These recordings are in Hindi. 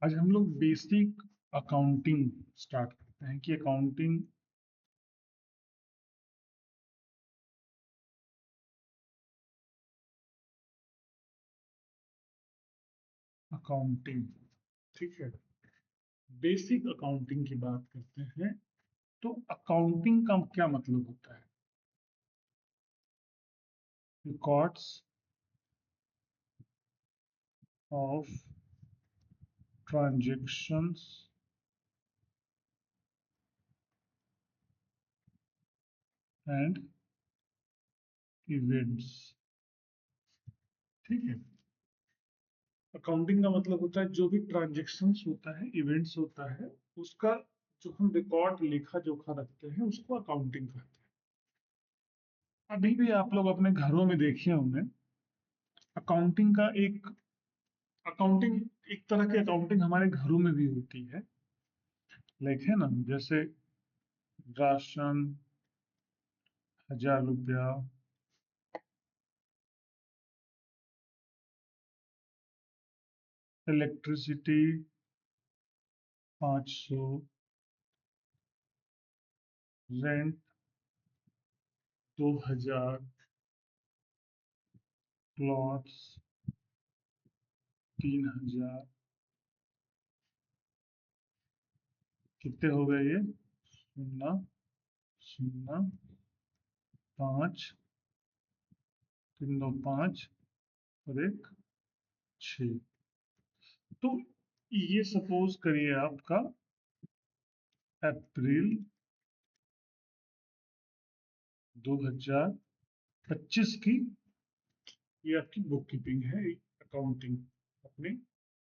आज हम लोग बेसिक अकाउंटिंग स्टार्ट करते हैं कि अकाउंटिंग ठीक है। बेसिक अकाउंटिंग की बात करते हैं तो अकाउंटिंग का क्या मतलब होता है? Records of transactions and events. ठीक है। अकाउंटिंग का मतलब होता है जो भी ट्रांजैक्शंस होता है, इवेंट्स होता है, उसका जो हम रिकॉर्ड लेखा जोखा रखते हैं उसको अकाउंटिंग कहते हैं। अभी भी आप लोग अपने घरों में देखे होंगे अकाउंटिंग का अकाउंटिंग एक तरह की अकाउंटिंग हमारे घरों में भी होती है। लाइक है ना, जैसे राशन 1,000 रुपया, इलेक्ट्रिसिटी 500, रेंट 2,000, क्लॉथ्स 3,000। कितने हो गए ये? 0, 0, 5, 3, 2, 5 और 1, 6। तो ये सपोज करिए आपका अप्रैल 2025 की ये आपकी बुक कीपिंग है, अकाउंटिंग अपने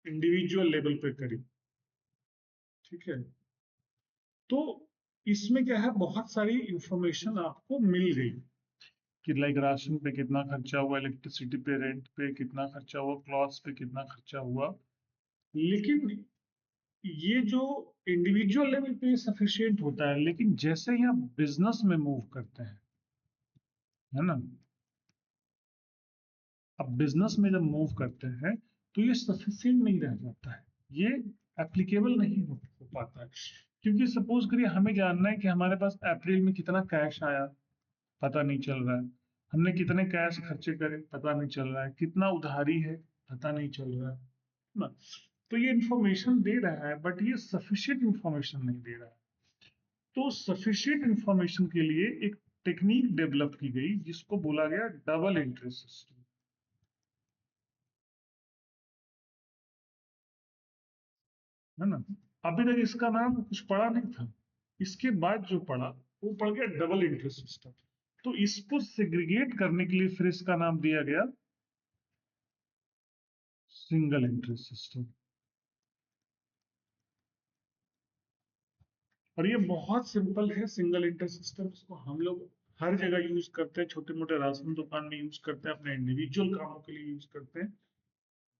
इंडिविजुअल लेवल पे करी। ठीक है। तो इसमें क्या है, बहुत सारी इंफॉर्मेशन आपको मिल गई कि लाइक राशन पे कितना खर्चा हुआ, इलेक्ट्रिसिटी पे, रेंट पे कितना खर्चा हुआ, क्लॉथ्स पे कितना खर्चा हुआ। लेकिन ये जो इंडिविजुअल लेवल पे सफिशिएंट होता है, लेकिन जैसे ही आप बिजनेस में मूव करते हैं, है ना, अब बिजनेस में जब मूव करते हैं तो ये सफिशिएंट नहीं रह जाता है, ये एप्लीकेबल नहीं हो पाता है। क्योंकि सपोज करिए हमें जानना है कि हमारे पास अप्रैल में कितना कैश आया, पता नहीं चल रहा है। हमने कितने कैश खर्चे करे, पता नहीं चल रहा है। कितना उधारी है, पता नहीं चल रहा है ना। तो ये इंफॉर्मेशन दे रहा है बट ये सफिशिएंट इंफॉर्मेशन नहीं दे रहा है। तो सफिशिएंट इंफॉर्मेशन के लिए एक टेक्निक डेवलप की गई जिसको बोला गया डबल एंट्री सिस्टम, है ना। अभी तक इसका नाम कुछ पढ़ा नहीं था, इसके बाद जो पढ़ा वो पड़ गया डबल एंट्री सिस्टम। तो इसको सेग्रीगेट करने के लिए फिर इसका नाम दिया गया सिंगल एंट्री सिस्टम। और ये बहुत सिंपल है सिंगल एंट्री सिस्टम, इसको हम लोग हर जगह यूज करते हैं, छोटे मोटे राशन दुकान में यूज करते हैं, अपने इंडिविजुअल कामों के लिए यूज करते हैं।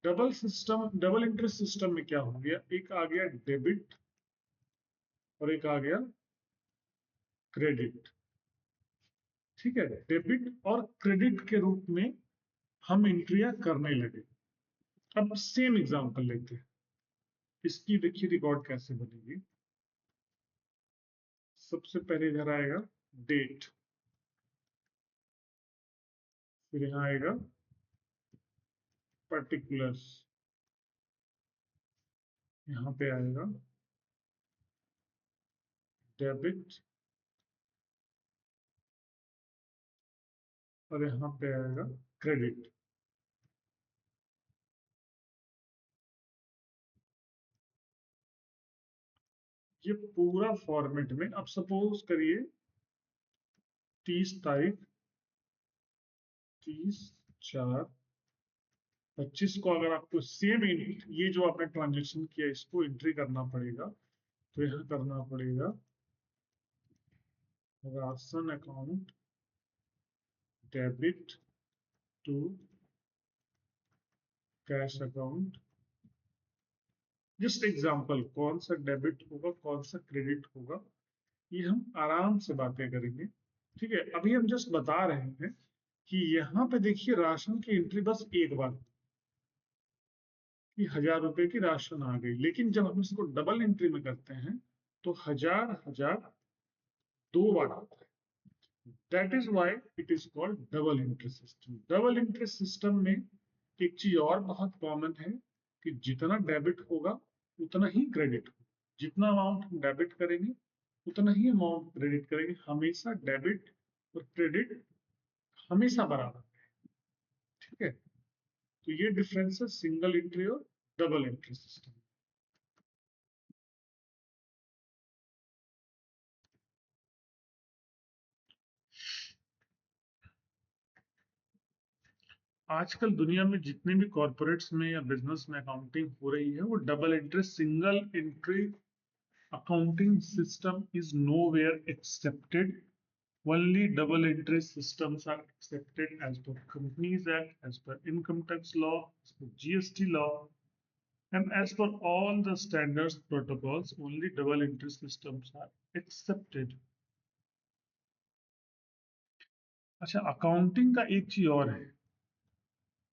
डबल इंटरेस्ट सिस्टम में क्या हो गया, एक आ गया डेबिट और एक आ गया क्रेडिट। ठीक है। डेबिट और क्रेडिट के रूप में हम एंट्रियां करने लगे। अब सेम एग्जांपल लेते हैं, इसकी देखिए रिकॉर्ड कैसे बनेगी। सबसे पहले इधर आएगा डेट, फिर यहाँ आएगा पर्टिकुलर्स, यहाँ पे आएगा डेबिट और यहाँ पे आएगा क्रेडिट। ये पूरा फॉर्मेट में, अब सपोज करिए 30 तारीख, 30/4/25 को अगर आपको सेम ये जो आपने ट्रांजेक्शन किया इसको एंट्री करना पड़ेगा, तो यहाँ करना पड़ेगा ration account debit to cash account. Just example, कौन सा डेबिट होगा कौन सा क्रेडिट होगा, ये हम आराम से बातें करेंगे। ठीक है। अभी हम जस्ट बता रहे हैं कि यहाँ पे देखिए राशन की एंट्री बस एक बार, कि 1000 रुपए की राशन आ गई, लेकिन जब हम इसको डबल एंट्री में करते हैं तो 1000 1000 दो बार आता है। That is why it is called double entry system. Double entry system में एक चीज और बहुत कॉमन है कि जितना डेबिट होगा उतना ही क्रेडिट होगा। जितना अमाउंट हम डेबिट करेंगे उतना ही अमाउंट क्रेडिट करेंगे। हमेशा डेबिट और क्रेडिट हमेशा बराबर है। ठीक है, तो ये डिफरेंस है सिंगल एंट्री और डबल एंट्री सिस्टम। आजकल दुनिया में जितने भी कॉर्पोरेट्स में या बिजनेस में अकाउंटिंग हो रही है वो double entry, single entry accounting system is nowhere accepted. Only double entry systems are accepted as per Companies Act, as per Income Tax Law, as per GST law, and as per all the standards protocols. Only double entry systems are accepted. अच्छा, अकाउंटिंग का एक चीज और है,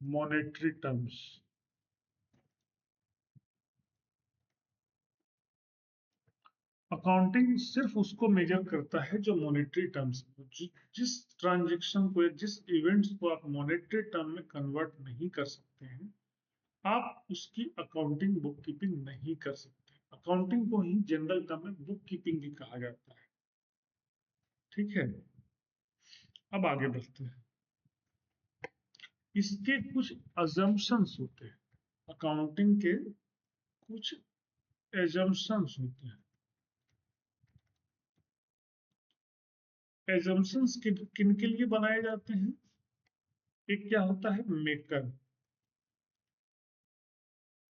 मॉनेटरी टर्म्स। अकाउंटिंग सिर्फ उसको मेजर करता है जो मॉनेटरी टर्म्स, जिस ट्रांजेक्शन को या जिस इवेंट्स को आप मॉनेटरी टर्म में कन्वर्ट नहीं कर सकते हैं, आप उसकी अकाउंटिंग बुक कीपिंग नहीं कर सकते। अकाउंटिंग को ही जनरल टर्म में बुक कीपिंग भी कहा जाता है। ठीक है, अब आगे बढ़ते हैं। इसके कुछ अजम्पशंस होते हैं, अकाउंटिंग के कुछ एजम्पशंस होते हैं। एजम्पशंस किन के लिए बनाए जाते हैं? एक क्या होता है, मेकर।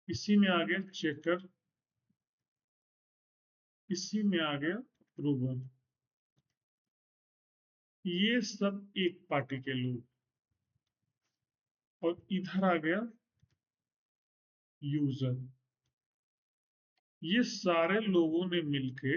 इसी में आ गया चेकर, इसी में आ गया अप्रूवर। ये सब एक पार्टी के लोग, और इधर आ गया यूजर। ये सारे लोगों ने मिलके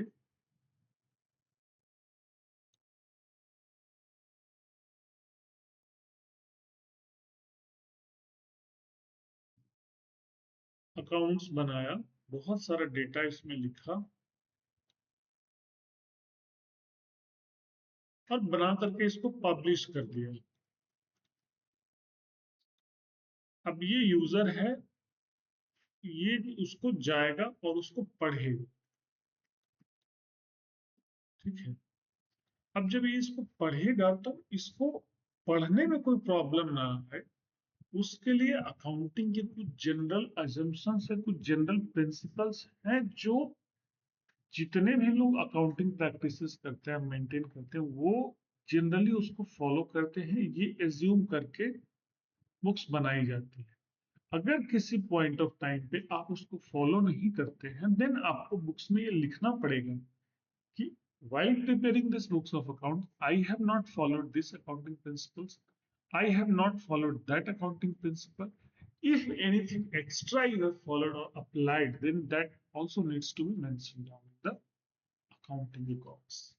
अकाउंट्स बनाया, बहुत सारा डेटा इसमें लिखा और बना करके इसको पब्लिश कर दिया। अब ये यूजर है, ये उसको जाएगा और उसको पढ़ेगा। ठीक है, अब जब ये इसको पढ़ेगा तो इसको पढ़ने में कोई प्रॉब्लम ना आए, उसके लिए अकाउंटिंग के कुछ जनरल अजम्पशंस है, कुछ जनरल प्रिंसिपल्स हैं जो जितने भी लोग अकाउंटिंग प्रैक्टिसेस करते हैं, मेंटेन करते हैं, वो जनरली उसको फॉलो करते हैं। ये एज्यूम करके बुक्स बनाई जाती है। अगर किसी पॉइंट ऑफ टाइम पे आप उसको फॉलो नहीं करते हैं, देन आपको बुक्स में ये लिखना पड़ेगा कि while preparing this books of account, I have not followed this accounting principles. I have not followed that accounting principle. If anything extra you have followed or applied, then that also needs to be mentioned down in the accounting records.